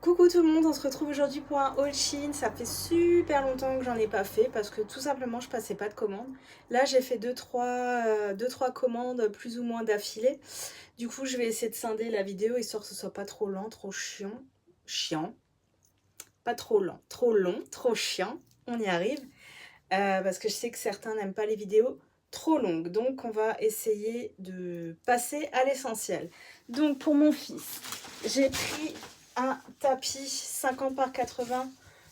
Coucou tout le monde, on se retrouve aujourd'hui pour un haul Shein. Ça fait super longtemps que j'en ai pas fait parce que tout simplement je passais pas de commandes. Là j'ai fait 2-3 commandes plus ou moins d'affilée. Du coup je vais essayer de scinder la vidéo histoire que ce soit pas trop lent, trop chiant, pas trop lent, trop long, trop chiant. On y arrive. Parce que je sais que certains n'aiment pas les vidéos trop longues. Donc on va essayer de passer à l'essentiel. Donc pour mon fils, j'ai pris un tapis 50 par 80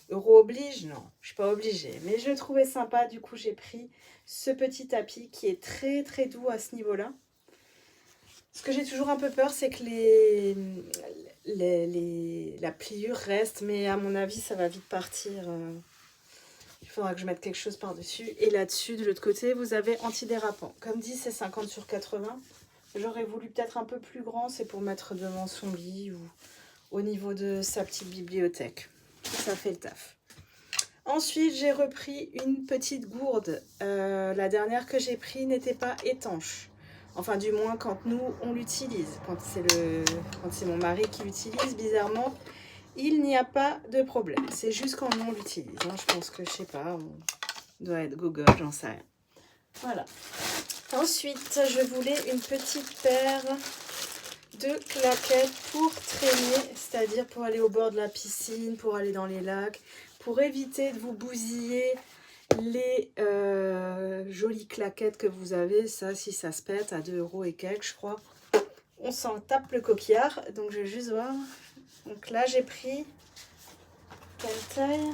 euros oblige. Non, je suis pas obligée, mais je le trouvais sympa. Du coup j'ai pris ce petit tapis qui est très très doux à ce niveau-là. Ce que j'ai toujours un peu peur, c'est que la pliure reste, mais à mon avis ça va vite partir. Il faudra que je mette quelque chose par-dessus. Et là-dessus, de l'autre côté, vous avez antidérapant. Comme dit, c'est 50 sur 80. J'aurais voulu peut-être un peu plus grand. C'est pour mettre devant son lit ou au niveau de sa petite bibliothèque. Ça fait le taf. Ensuite, j'ai repris une petite gourde. La dernière que j'ai prise n'était pas étanche. Enfin, du moins, quand nous, on l'utilise. Quand c'est mon mari qui l'utilise, bizarrement, il n'y a pas de problème. C'est juste quand on l'utilise. Hein. Je pense que, je sais pas, on doit être Google, j'en sais rien. Voilà. Ensuite, je voulais une petite paire de claquettes pour traîner, c'est-à-dire pour aller au bord de la piscine, pour aller dans les lacs, pour éviter de vous bousiller les jolies claquettes que vous avez. Ça, si ça se pète, à 2 euros et quelques, je crois. On s'en tape le coquillard. Donc, je vais juste voir. Donc là, j'ai pris quelle taille?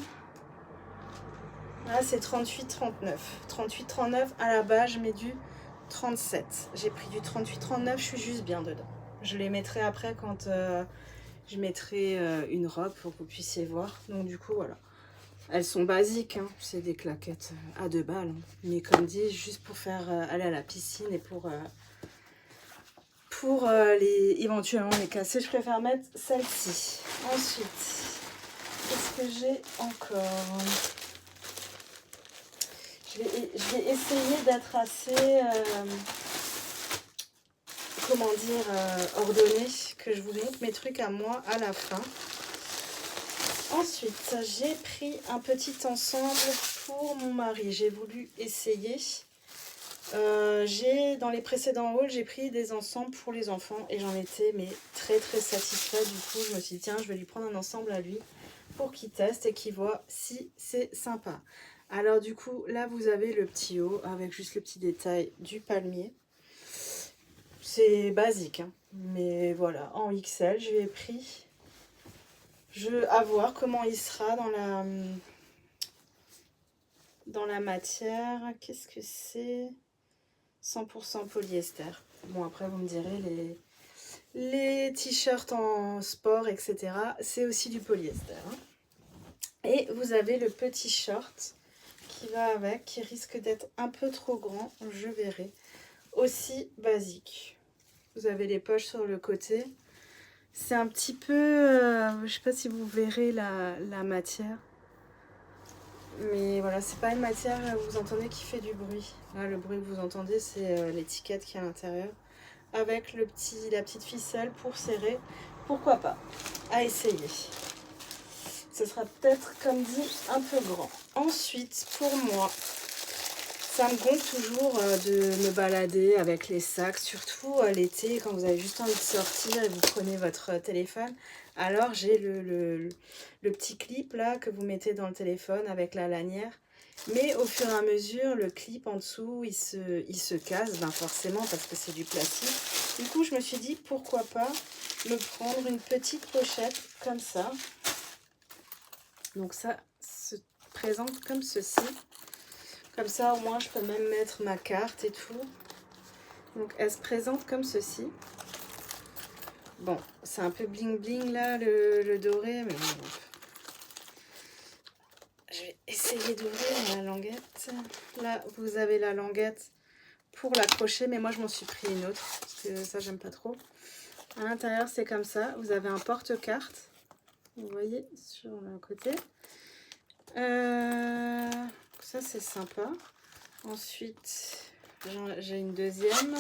Là, c'est 38-39. 38-39, à la base, je mets du 37. J'ai pris du 38-39, je suis juste bien dedans. Je les mettrai après quand je mettrai une robe pour que vous puissiez voir. Donc du coup, voilà. Elles sont basiques, hein. C'est des claquettes à 2 balles. Hein. Mais comme dit, juste pour faire aller à la piscine et pour éventuellement les casser, je préfère mettre celle-ci. Ensuite, qu'est-ce que j'ai encore? Je vais essayer d'être assez, comment dire, ordonnée, que je vous montre mes trucs à moi à la fin. Ensuite, j'ai pris un petit ensemble pour mon mari. J'ai voulu essayer. Dans les précédents hauls, j'ai pris des ensembles pour les enfants et j'en étais mais très très satisfaite. Du coup, je me suis dit, tiens, je vais lui prendre un ensemble à lui pour qu'il teste et qu'il voit si c'est sympa. Alors du coup, là, vous avez le petit haut avec juste le petit détail du palmier. C'est basique, hein, mais voilà, en XL, je lui ai pris. À voir comment il sera dans la matière. Qu'est-ce que c'est? 100% polyester. Bon, après, vous me direz, les t-shirts en sport, etc., c'est aussi du polyester. Hein. Et vous avez le petit short qui va avec, qui risque d'être un peu trop grand, je verrai. Aussi basique. Vous avez les poches sur le côté. C'est un petit peu, je sais pas si vous verrez la matière. Mais voilà, c'est pas une matière, vous entendez, qui fait du bruit. Là, le bruit que vous entendez, c'est l'étiquette qui est à l'intérieur. Avec la petite ficelle pour serrer. Pourquoi pas? À essayer. Ce sera peut-être, comme dit, un peu grand. Ensuite, pour moi, ça me gonfle toujours de me balader avec les sacs, surtout l'été, quand vous avez juste envie de sortir et vous prenez votre téléphone. Alors, j'ai le petit clip là que vous mettez dans le téléphone avec la lanière. Mais au fur et à mesure, le clip en dessous, il se casse, ben forcément, parce que c'est du plastique. Du coup, je me suis dit, pourquoi pas me prendre une petite pochette comme ça. Donc ça se présente comme ceci. Comme ça, au moins, je peux même mettre ma carte et tout. Donc, elle se présente comme ceci. Bon, c'est un peu bling bling là, le doré, mais bon. Je vais essayer d'ouvrir la languette. Là, vous avez la languette pour l'accrocher, mais moi, je m'en suis pris une autre, parce que ça, j'aime pas trop. À l'intérieur, c'est comme ça. Vous avez un porte-carte. Vous voyez, sur le côté. Ça, c'est sympa. Ensuite, j'ai une deuxième.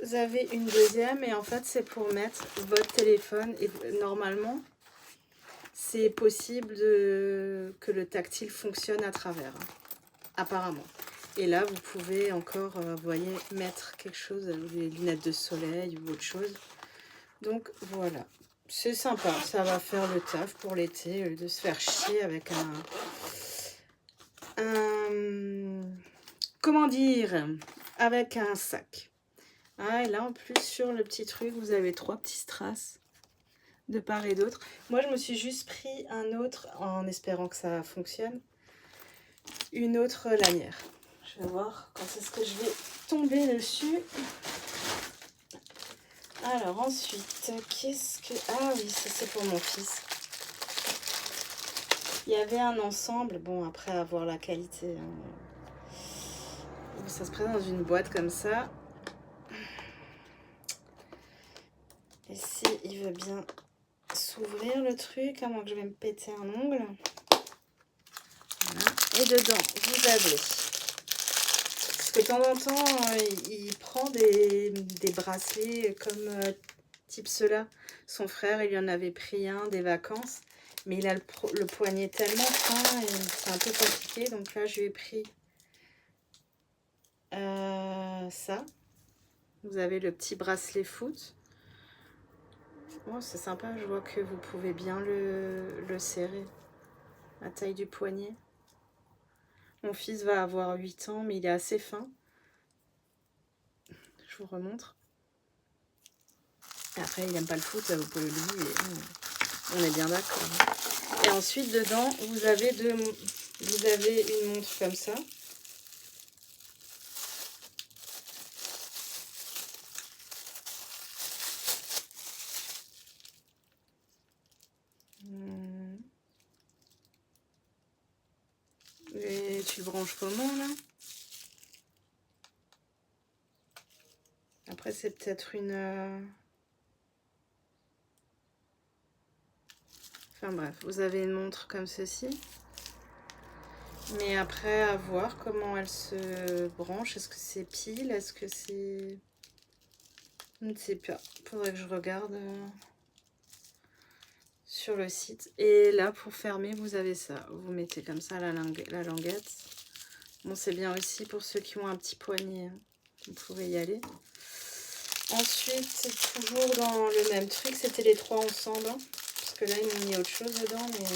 Vous avez une deuxième et en fait, c'est pour mettre votre téléphone. Et normalement, c'est possible que le tactile fonctionne à travers, hein, apparemment. Et là, vous pouvez encore, vous voyez, mettre quelque chose, des lunettes de soleil ou autre chose. Donc, voilà. C'est sympa. Ça va faire le taf pour l'été, au lieu de se faire chier avec comment dire, avec un sac. Ah, et là, en plus, sur le petit truc, vous avez 3 petits strass de part et d'autre. Moi, je me suis juste pris un autre, en espérant que ça fonctionne, une autre lanière. Je vais voir quand est-ce que je vais tomber dessus. Alors, ensuite, qu'est-ce que... Ah oui, ça, c'est pour mon fils. Il y avait un ensemble, bon, après avoir la qualité, hein, ça se présente dans une boîte comme ça. Et si il veut bien s'ouvrir le truc, à moins que je vais me péter un ongle. Voilà. Et dedans, vous avez... Parce que de temps en temps, il prend des bracelets comme type ceux-là. Son frère, il lui en avait pris un des vacances. Mais il a le poignet tellement fin et c'est un peu compliqué. Donc là, je lui ai pris ça. Vous avez le petit bracelet foot. Oh, c'est sympa, je vois que vous pouvez bien le serrer. La taille du poignet. Mon fils va avoir 8 ans, mais il est assez fin. Je vous remontre. Et après, il n'aime pas le foot, vous pouvez l'oublier. On est bien d'accord. Et ensuite, dedans, vous avez une montre comme ça. Et tu le branches comment, là? Après, c'est peut-être une... Enfin bref, vous avez une montre comme ceci. Mais après, à voir comment elle se branche. Est-ce que c'est pile? Est-ce que c'est... Je ne sais pas. Faudrait que je regarde sur le site. Et là, pour fermer, vous avez ça. Vous mettez comme ça la languette. Bon, c'est bien aussi pour ceux qui ont un petit poignet, hein. Vous pouvez y aller. Ensuite, toujours dans le même truc, c'était les 3 ensemble, hein, parce que là, ils m'ont mis autre chose dedans, mais...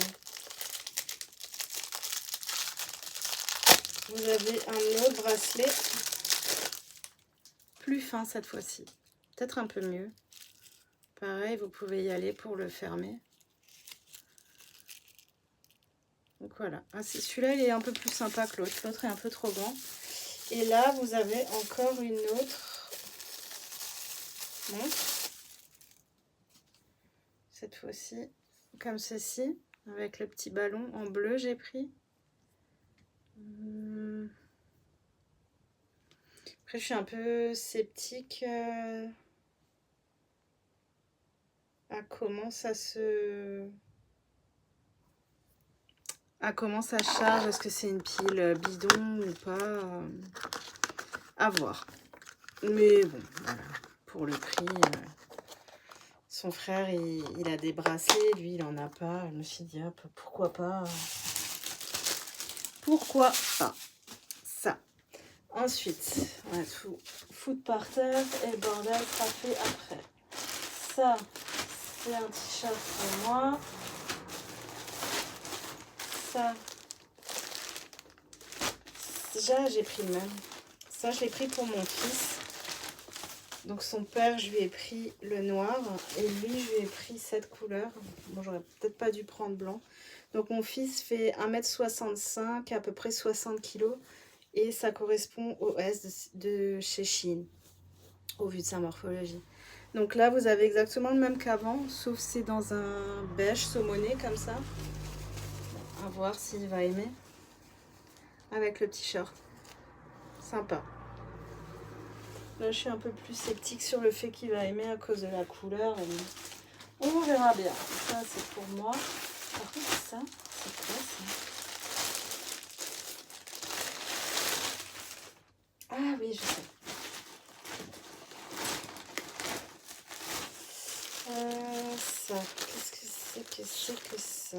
Vous avez un autre bracelet, plus fin cette fois-ci. Peut-être un peu mieux. Pareil, vous pouvez y aller pour le fermer. Donc voilà. Ah, celui-là, il est un peu plus sympa que l'autre. L'autre est un peu trop grand. Et là, vous avez encore une autre montre. Cette fois-ci, comme ceci, avec le petit ballon en bleu, j'ai pris. Après, je suis un peu sceptique à comment ça charge. Est-ce que c'est une pile bidon ou pas? À voir. Mais bon, voilà. Pour le prix, son frère, il a des bracelets. Lui, il en a pas. Je me suis dit, hop, pourquoi pas? Pourquoi pas? Ça. Ensuite, on va tout foutre par terre et le bordel sera fait après. Ça, c'est un t-shirt pour moi. Ça, déjà j'ai pris le même. Ça, je l'ai pris pour mon fils. Donc son père, je lui ai pris le noir et lui, je lui ai pris cette couleur. Bon, j'aurais peut-être pas dû prendre blanc. Donc mon fils fait 1m65, à peu près 60 kg. Et ça correspond au S de chez Shein, au vu de sa morphologie. Donc là, vous avez exactement le même qu'avant, sauf c'est dans un beige saumoné comme ça. À voir s'il va aimer. Avec le petit short. Sympa. Là, je suis un peu plus sceptique sur le fait qu'il va aimer à cause de la couleur. On verra bien. Ça, c'est pour moi. Par contre, ça, c'est quoi ça? Ah oui, je sais. Ça, qu'est-ce que ça?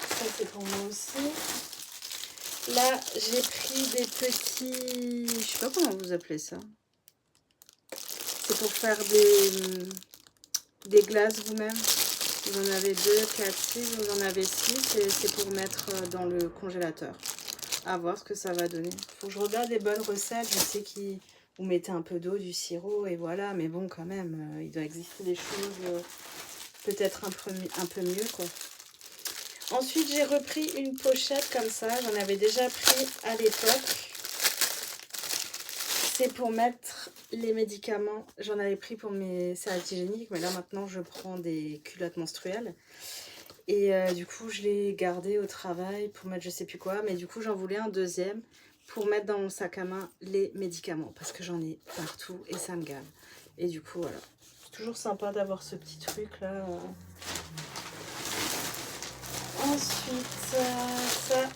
Ça, c'est pour moi aussi. Là, j'ai pris des petits... Je sais pas comment vous appelez ça. C'est pour faire des glaces vous-même. Vous en avez 2, 4, 6, vous en avez 6. Et c'est pour mettre dans le congélateur. À voir ce que ça va donner. Faut que je regarde des bonnes recettes. Je sais que vous mettez un peu d'eau, du sirop et voilà. Mais bon, quand même, il doit exister des choses peut-être un peu mieux, quoi. Ensuite, j'ai repris une pochette comme ça. J'en avais déjà pris à l'époque. C'est pour mettre les médicaments. J'en avais pris pour mes serviettes hygiéniques. Mais là, maintenant, je prends des culottes menstruelles. Et du coup, je l'ai gardé au travail pour mettre je sais plus quoi. Mais du coup, j'en voulais un deuxième pour mettre dans mon sac à main les médicaments. Parce que j'en ai partout et ça me gave. Et du coup, voilà. C'est toujours sympa d'avoir ce petit truc-là. Ensuite, ça,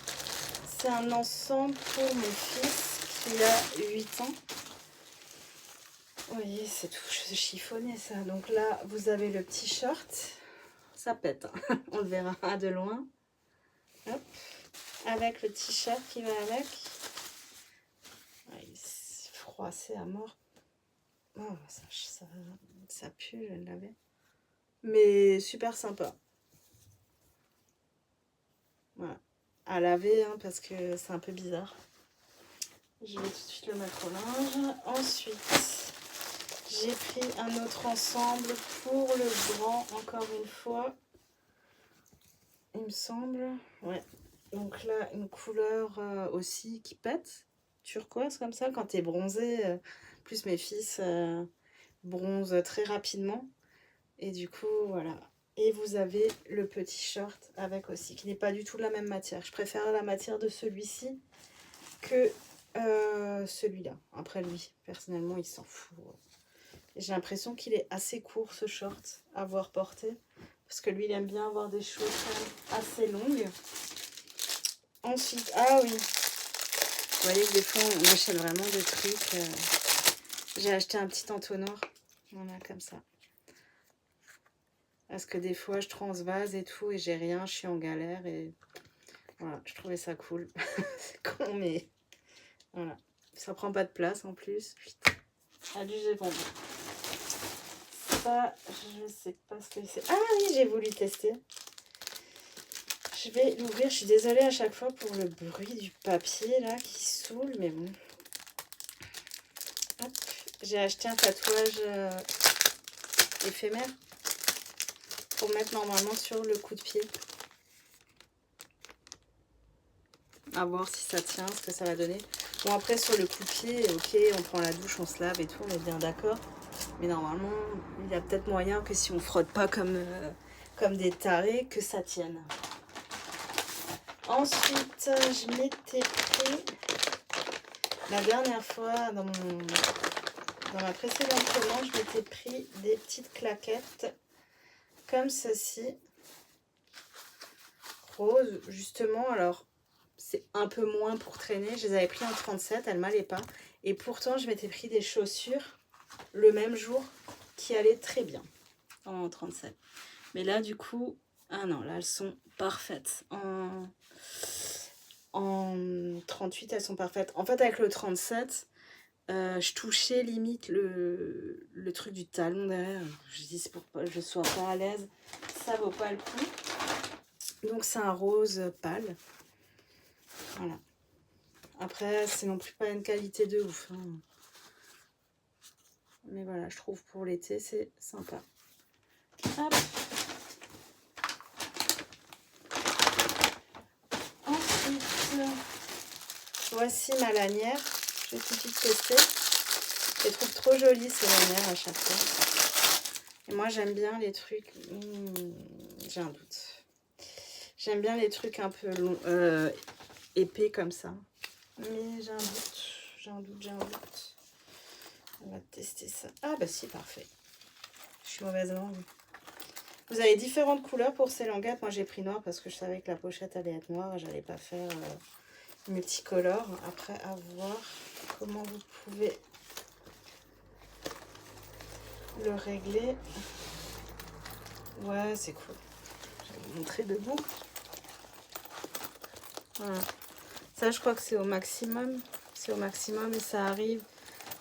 c'est un ensemble pour mon fils qui a 8 ans. Vous voyez, c'est tout chiffonné ça. Donc là, vous avez le petit short. Ça pète, hein. On le verra de loin. Hop. Avec le t-shirt qui va avec. Il est froissé à mort. Oh, ça pue, je l'avais. Mais super sympa. Voilà. À laver, hein, parce que c'est un peu bizarre. Je vais tout de suite le mettre au linge. Ensuite, j'ai pris un autre ensemble pour le grand, encore une fois. Il me semble. Ouais. Donc là, une couleur aussi qui pète. Turquoise comme ça, quand t'es bronzé. Plus mes fils bronzent très rapidement. Et du coup, voilà. Et vous avez le petit short avec aussi, qui n'est pas du tout de la même matière. Je préfère la matière de celui-ci que celui-là. Après lui, personnellement, il s'en fout. J'ai l'impression qu'il est assez court, ce short, à voir porter. Parce que lui, il aime bien avoir des choses assez longues. Ensuite, ah oui. Vous voyez que des fois, on achète vraiment des trucs. J'ai acheté un petit entonnoir. Voilà, comme ça. Parce que des fois, je transvase et tout, et j'ai rien, je suis en galère. Et voilà, je trouvais ça cool. C'est con, mais voilà. Ça prend pas de place en plus. Allez, j'ai vendu. Ça, je sais pas ce que c'est. Ah oui, j'ai voulu tester. Je vais l'ouvrir. Je suis désolée à chaque fois pour le bruit du papier là qui saoule, mais bon. Hop. J'ai acheté un tatouage éphémère pour mettre normalement sur le coup de pied. À voir si ça tient, ce que ça va donner. Bon, après, sur le coup de pied, ok, on prend la douche, on se lave et tout, on est bien d'accord. Mais normalement, il y a peut-être moyen que si on frotte pas comme des tarés, que ça tienne. Ensuite, je m'étais pris, la dernière fois, dans ma précédente commande, je m'étais pris des petites claquettes comme ceci. Rose, justement, alors... C'est un peu moins pour traîner. Je les avais pris en 37, elles m'allaient pas. Et pourtant, je m'étais pris des chaussures le même jour qui allaient très bien en 37. Mais là, du coup, ah non, là, elles sont parfaites. En 38, elles sont parfaites. En fait, avec le 37, je touchais limite le truc du talon derrière. Je dis, c'est pour que je sois pas à l'aise. Ça vaut pas le coup. Donc, c'est un rose pâle. Voilà. Après, c'est non plus pas une qualité de ouf. Hein. Mais voilà, je trouve pour l'été, c'est sympa. Hop. Ensuite, voici ma lanière. Je vais tout de suite tester. Je les trouve trop jolies ces lanières à chaque fois. Et moi, j'aime bien les trucs... j'ai un doute. J'aime bien les trucs un peu longs, épais comme ça. Mais j'ai un doute. On va tester ça. Ah bah si, parfait. Je suis mauvaise langue. Vous avez différentes couleurs pour ces languettes. Moi j'ai pris noir parce que je savais que la pochette allait être noire. J'allais pas faire multicolore. Après, à voir comment vous pouvez le régler. Ouais, c'est cool. Je vais vous montrer debout. Voilà. Ça, je crois que c'est au maximum. C'est au maximum et ça arrive.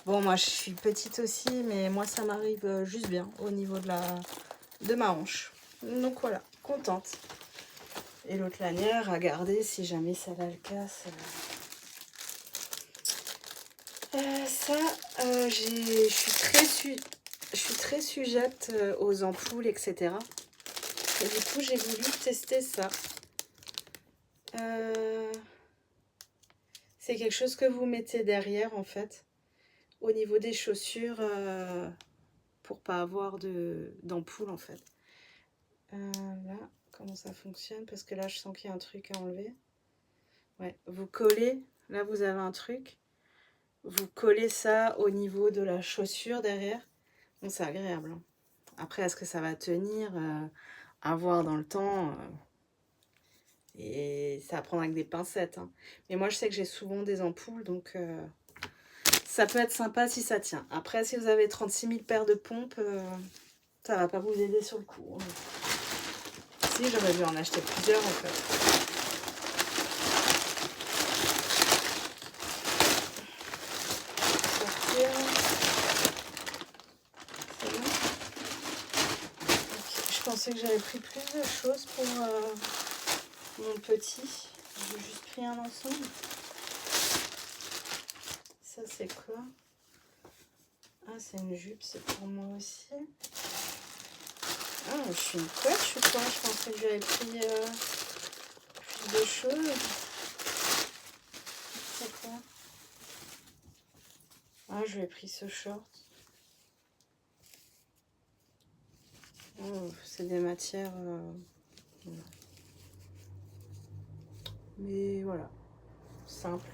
Bon, moi, je suis petite aussi, mais moi, ça m'arrive juste bien au niveau de ma hanche. Donc voilà, contente. Et l'autre lanière à garder si jamais ça va le casse. Ça, je suis très sujette aux ampoules, etc. Et du coup, j'ai voulu tester ça. C'est quelque chose que vous mettez derrière, en fait, au niveau des chaussures, pour pas avoir d'ampoule, en fait. Là, comment ça fonctionne? Parce que là, je sens qu'il y a un truc à enlever. Ouais, vous collez, là, vous avez un truc. Vous collez ça au niveau de la chaussure derrière. Bon, c'est agréable, hein. Après, est-ce que ça va tenir? À voir dans le temps. Et ça à prendre avec des pincettes, hein. Mais moi, je sais que j'ai souvent des ampoules, donc ça peut être sympa si ça tient. Après, si vous avez 36 000 paires de pompes, ça va pas vous aider sur le coup, hein. Si, j'aurais dû en acheter plusieurs, en fait. Sortir. C'est bon. Okay. Je pensais que j'avais pris plus de choses pour mon petit. J'ai juste pris un ensemble. Ça, c'est quoi? Ah, c'est une jupe, c'est pour moi aussi. Ah, je suis une couette, je crois. Je pensais que j'avais pris plus de choses. C'est quoi? Ah, je lui ai pris ce short. Oh, c'est des matières... voilà. Mais voilà, simple.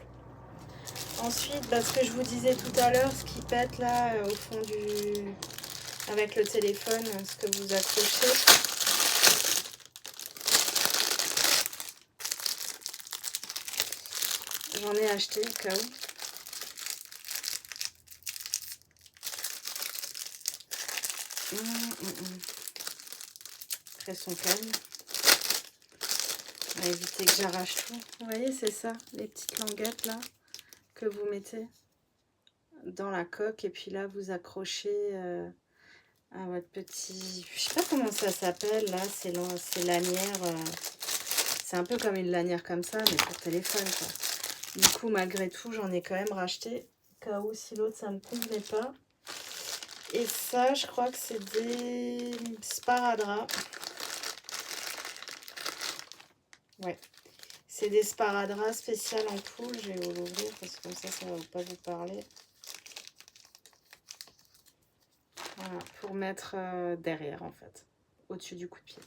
Ensuite, ce que je vous disais tout à l'heure, ce qui pète là, au fond du... avec le téléphone, ce que vous accrochez. J'en ai acheté au cas où. Après son calme. On va éviter que j'arrache tout. Vous voyez, c'est ça, les petites languettes là, que vous mettez dans la coque. Et puis là, vous accrochez à votre petit... Je sais pas comment ça s'appelle là, c'est lanière. C'est un peu comme une lanière comme ça, mais pour téléphone, quoi. Du coup, malgré tout, j'en ai quand même racheté. Au cas où, si l'autre, ça ne me convenait pas. Et ça, je crois que c'est des sparadraps. Ouais. C'est des sparadraps spécial en poule. Je vais vous l'ouvrir parce que comme ça ne va pas vous parler. Voilà, pour mettre derrière, en fait. Au-dessus du coup de pied.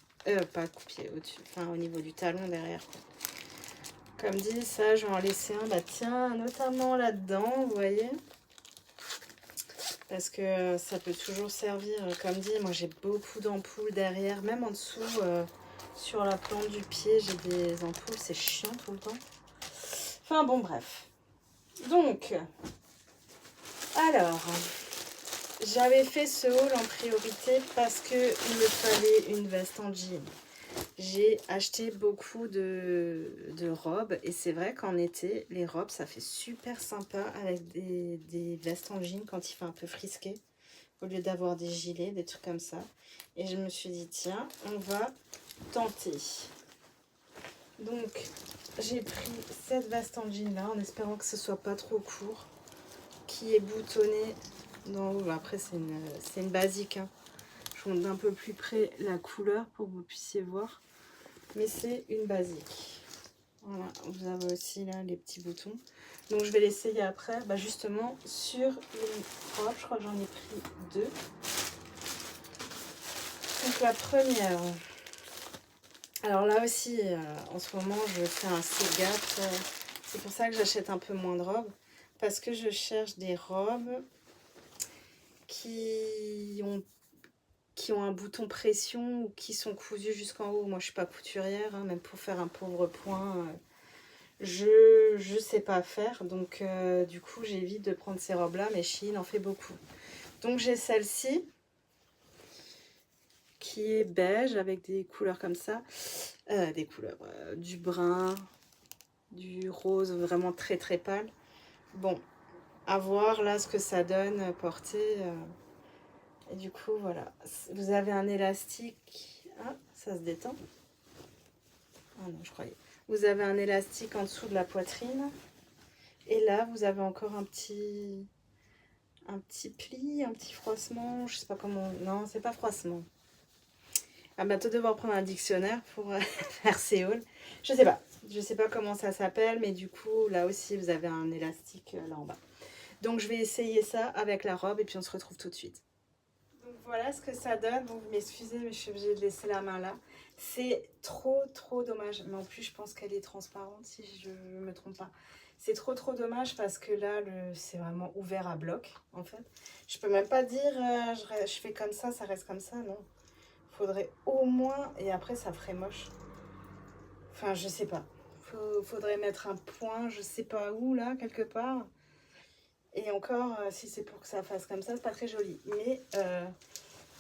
Pas coup de pied, au-dessus. Enfin, au niveau du talon derrière, quoi. Comme dit, ça, je vais en laisser un. Bah tiens, notamment là-dedans, vous voyez. Parce que ça peut toujours servir. Comme dit, moi, j'ai beaucoup d'ampoules derrière. Même en dessous, sur la plante du pied, j'ai des ampoules. C'est chiant tout le temps. Enfin, bon, bref. Donc, alors, j'avais fait ce haul en priorité parce qu'il me fallait une veste en jean. J'ai acheté beaucoup de robes et c'est vrai qu'en été, les robes, ça fait super sympa avec des vestes en jean quand il fait un peu frisqué, au lieu d'avoir des gilets, des trucs comme ça. Et je me suis dit, tiens, on va tenter. Donc, j'ai pris cette veste en jean là, en espérant que ce soit pas trop court, qui est boutonnée d'en haut. Après, c'est une basique, hein. Je vous montre d'un peu plus près la couleur pour que vous puissiez voir. Mais c'est une basique. Voilà, vous avez aussi là les petits boutons. Donc je vais l'essayer après, justement sur une robe. Je crois que j'en ai pris deux. Donc la première. Alors là aussi, en ce moment, je fais un Segat. C'est pour ça que j'achète un peu moins de robes. Parce que je cherche des robes qui ont un bouton pression ou qui sont cousues jusqu'en haut. Moi, je suis pas couturière, hein, même pour faire un pauvre point. Je sais pas faire, donc du coup j'évite de prendre ces robes là, mais Shein en fait beaucoup. Donc j'ai celle-ci qui est beige avec des couleurs comme ça. Des couleurs, du brun, du rose vraiment très très pâle. Bon, à voir là ce que ça donne porté. Et du coup, voilà. Vous avez un élastique. Ah, ça se détend. Ah non, je croyais. Vous avez un élastique en dessous de la poitrine. Et là, vous avez encore un petit pli, un petit froissement. Je sais pas comment. Non, c'est pas froissement. À bientôt devoir prendre un dictionnaire pour faire ces hauls. Je sais pas. Je sais pas comment ça s'appelle, mais du coup, là aussi, vous avez un élastique là en bas. Donc, je vais essayer ça avec la robe et puis on se retrouve tout de suite. Donc, voilà ce que ça donne. Donc, vous m'excusez, mais je suis obligée de laisser la main là. C'est trop, trop dommage. Mais en plus, je pense qu'elle est transparente si je ne me trompe pas. C'est trop, trop dommage parce que là, c'est vraiment ouvert à bloc, en fait. Je peux même pas dire, je fais comme ça reste comme ça, non. Faudrait au moins, et après ça ferait moche. Enfin, je sais pas. Faudrait mettre un point, je sais pas où là, quelque part. Et encore, si c'est pour que ça fasse comme ça, c'est pas très joli. Mais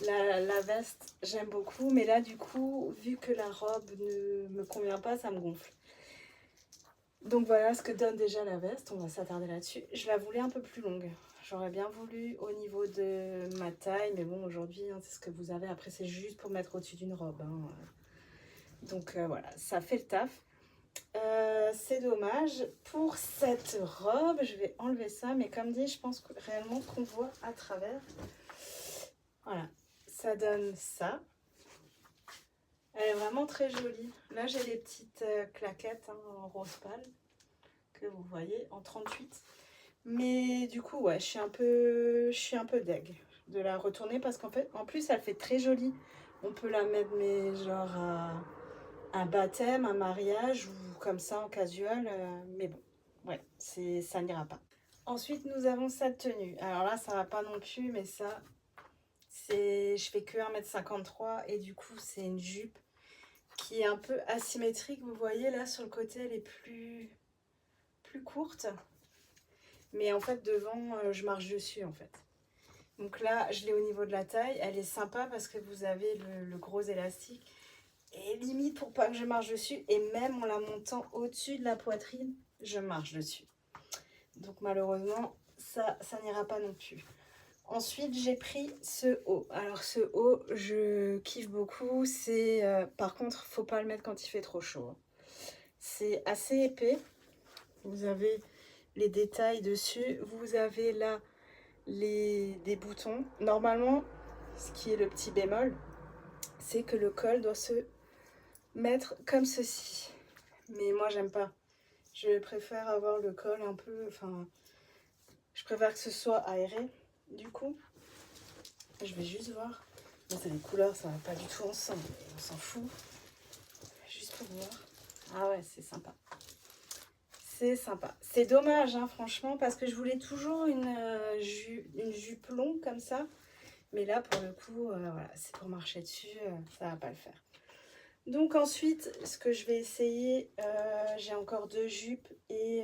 la veste, j'aime beaucoup. Mais là, du coup, vu que la robe ne me convient pas, ça me gonfle. Donc voilà ce que donne déjà la veste. On va s'attarder là-dessus. Je la voulais un peu plus longue. J'aurais bien voulu au niveau de ma taille. Mais bon, aujourd'hui, hein, c'est ce que vous avez. Après, c'est juste pour mettre au-dessus d'une robe. Hein. Donc voilà, ça fait le taf. C'est dommage. Pour cette robe, je vais enlever ça. Mais comme dit, je pense réellement qu'on voit à travers. Voilà, ça donne ça. Elle est vraiment très jolie. Là, j'ai les petites claquettes hein, en rose pâle que vous voyez en 38. Mais du coup, ouais, je suis un peu deg de la retourner parce qu'en fait, en plus, elle fait très jolie. On peut la mettre, mais genre à un baptême, un mariage ou comme ça en casual. Mais bon, ouais, ça n'ira pas. Ensuite, nous avons cette tenue. Alors là, ça va pas non plus, mais ça, je fais que 1,53 m et du coup, c'est une jupe qui est un peu asymétrique. Vous voyez là, sur le côté, elle est plus courte. Mais en fait, devant, je marche dessus en fait. Donc là, je l'ai au niveau de la taille. Elle est sympa parce que vous avez le gros élastique. Et limite pour pas que je marche dessus. Et même en la montant au-dessus de la poitrine, je marche dessus. Donc malheureusement, ça n'ira pas non plus. Ensuite, j'ai pris ce haut. Alors ce haut, je kiffe beaucoup. C'est par contre, faut pas le mettre quand il fait trop chaud. C'est assez épais. Vous avez les détails dessus. Vous avez là des boutons. Normalement, ce qui est le petit bémol, c'est que le col doit se mettre comme ceci. Mais moi, j'aime pas. Je préfère avoir le col un peu... Enfin, je préfère que ce soit aéré. Du coup, je vais juste voir. Bon, c'est les couleurs, ça va pas du tout ensemble. On s'en fout. Juste pour voir. Ah ouais, c'est sympa. C'est sympa. C'est dommage, hein, franchement, parce que je voulais toujours une jupe longue comme ça. Mais là, pour le coup, voilà, c'est pour marcher dessus, ça va pas le faire. Donc ensuite, ce que je vais essayer, j'ai encore deux jupes et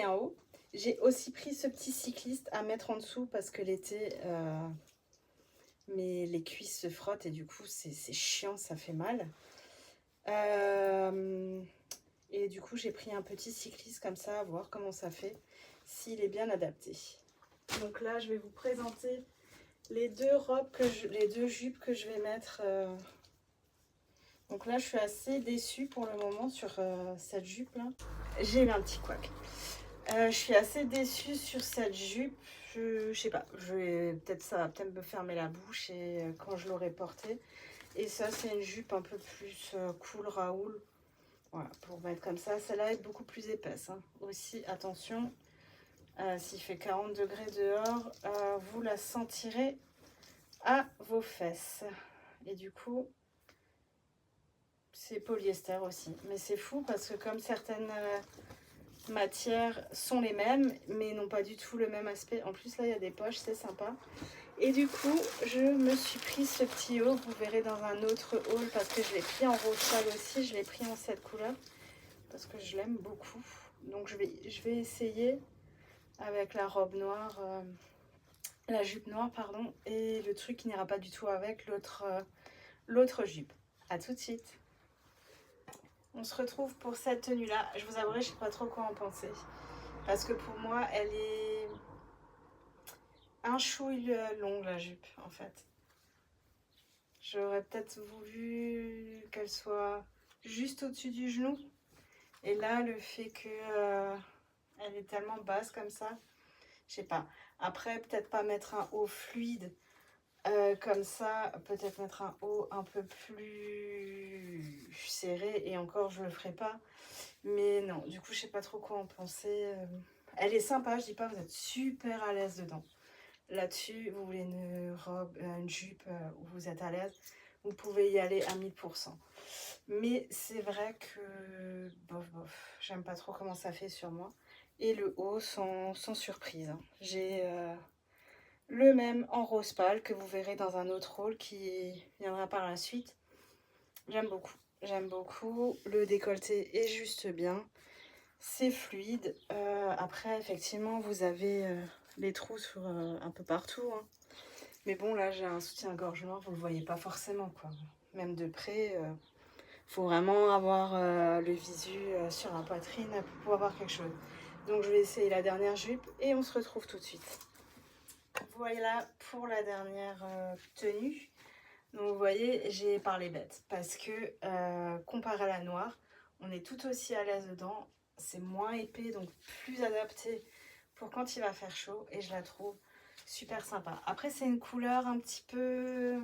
un haut. J'ai aussi pris ce petit cycliste à mettre en dessous parce que l'été, les cuisses se frottent et du coup, c'est chiant, ça fait mal. Et du coup, j'ai pris un petit cycliste comme ça, à voir comment ça fait, s'il est bien adapté. Donc là, je vais vous présenter les deux robes, les deux jupes que je vais mettre. Donc là, je suis assez déçue pour le moment sur cette jupe-là. J'ai eu un petit couac. Je suis assez déçue sur cette jupe. Je sais pas, ça va peut-être me fermer la bouche et quand je l'aurai portée. Et ça, c'est une jupe un peu plus cool Raoul. Voilà, pour mettre comme ça. Celle-là est beaucoup plus épaisse. Hein. Aussi, attention, s'il fait 40 degrés dehors, vous la sentirez à vos fesses. Et du coup, c'est polyester aussi. Mais c'est fou parce que comme certaines matières sont les mêmes, mais n'ont pas du tout le même aspect. En plus, là, il y a des poches, c'est sympa. Et du coup, je me suis pris ce petit haut. Vous verrez dans un autre haul parce que je l'ai pris en rose pâle aussi. Je l'ai pris en cette couleur parce que je l'aime beaucoup. Donc, je vais essayer avec la robe noire la jupe noire, pardon, et le truc qui n'ira pas du tout avec l'autre jupe. À tout de suite. On se retrouve pour cette tenue-là. Je vous avouerai, je ne sais pas trop quoi en penser. Parce que pour moi, elle est un chouille longue, la jupe, en fait. J'aurais peut-être voulu qu'elle soit juste au-dessus du genou. Et là, le fait que elle est tellement basse comme ça, je sais pas. Après, peut-être pas mettre un haut fluide comme ça. Peut-être mettre un haut un peu plus serré. Et encore, je le ferai pas. Mais non, du coup, je sais pas trop quoi en penser. Elle est sympa, je dis pas, vous êtes super à l'aise dedans. Là-dessus, vous voulez une robe, une jupe où vous êtes à l'aise, vous pouvez y aller à 1000%. Mais c'est vrai que, bof, bof, j'aime pas trop comment ça fait sur moi. Et le haut, sans surprise, hein. J'ai le même en rose pâle que vous verrez dans un autre rôle qui viendra par la suite. J'aime beaucoup. J'aime beaucoup. Le décolleté est juste bien. C'est fluide. Après, effectivement, vous avez les trous sur un peu partout, hein. Mais bon, là, j'ai un soutien-gorge noir, vous le voyez pas forcément, quoi. Même de près, faut vraiment avoir le visu sur la poitrine pour pouvoir voir quelque chose. Donc, je vais essayer la dernière jupe et on se retrouve tout de suite. Voilà pour la dernière tenue. Donc, vous voyez, j'ai parlé bête parce que comparé à la noire, on est tout aussi à l'aise dedans. C'est moins épais, donc plus adapté pour quand il va faire chaud. Et je la trouve super sympa. Après, c'est une couleur un petit peu...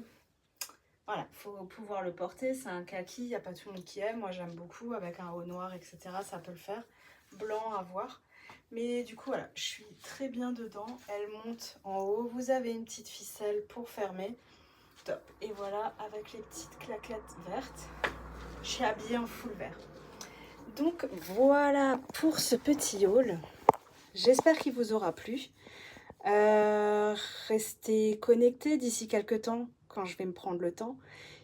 Voilà, il faut pouvoir le porter. C'est un kaki, il n'y a pas tout le monde qui aime. Moi, j'aime beaucoup avec un haut noir, etc. Ça peut le faire. Blanc à voir. Mais du coup, voilà, je suis très bien dedans. Elle monte en haut. Vous avez une petite ficelle pour fermer. Top. Et voilà, avec les petites claquettes vertes, je suis habillée en full vert. Donc voilà pour ce petit haul. J'espère qu'il vous aura plu. Restez connectés d'ici quelques temps, quand je vais me prendre le temps.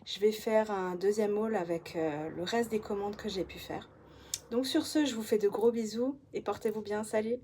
Je vais faire un deuxième haul avec le reste des commandes que j'ai pu faire. Donc sur ce, je vous fais de gros bisous et portez-vous bien. Salut!